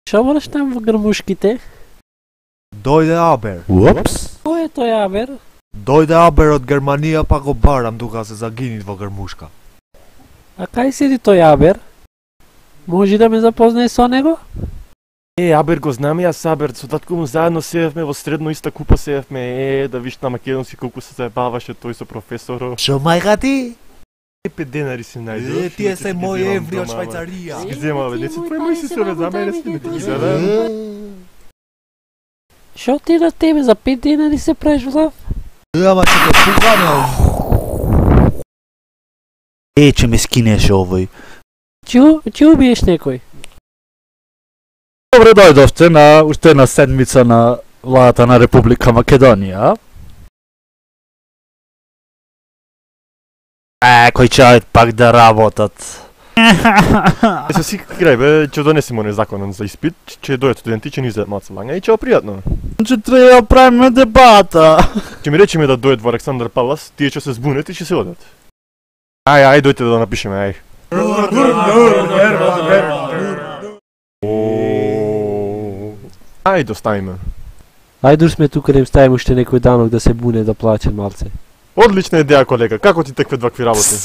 Що мораш там во грмушките? Дојде Абер. Упс. Кој е тој Абер? Дојде Абер од Германија па го барам тука се загинит во грмушка. А кај седи тој Абер? Може да ме запознае со него? Абер го знам јас Абер, со татко му заедно седевме во средно иста купа седевме, да виш на македонски колку се заебаваше тој со професоро. Шо мајка ти? 5 денари си најдов. Тие се мои еври од Швајцарија. Ги зема, бе, не си твој мој си се за мене си не ти ги задам. Шо ти на тебе за 5 денари се правиш влав? Ама ќе те пукаме. Че ме скинеше овој. Ќе убиеш некој? Добре дојдовте на уште една седмица на владата на Република Македонија. Кој ќе пак да работат? Се си крај бе, ќе донесеме оној законен за испит, ќе дојдат студенти, ќе ни вземат малце лања и ќе пријатно. Ќе треба да правиме дебата. Ќе ми речеме да дојдат во Александар Палас, тие ќе се збунат и ќе се одат. Ај, дојдете да напишеме, ај. Ај, доставиме. Ајде сме тука да им ставим уште некој данок да се буне да плачат малце. Одлична идеја, колега. Како ти текве вакви работи?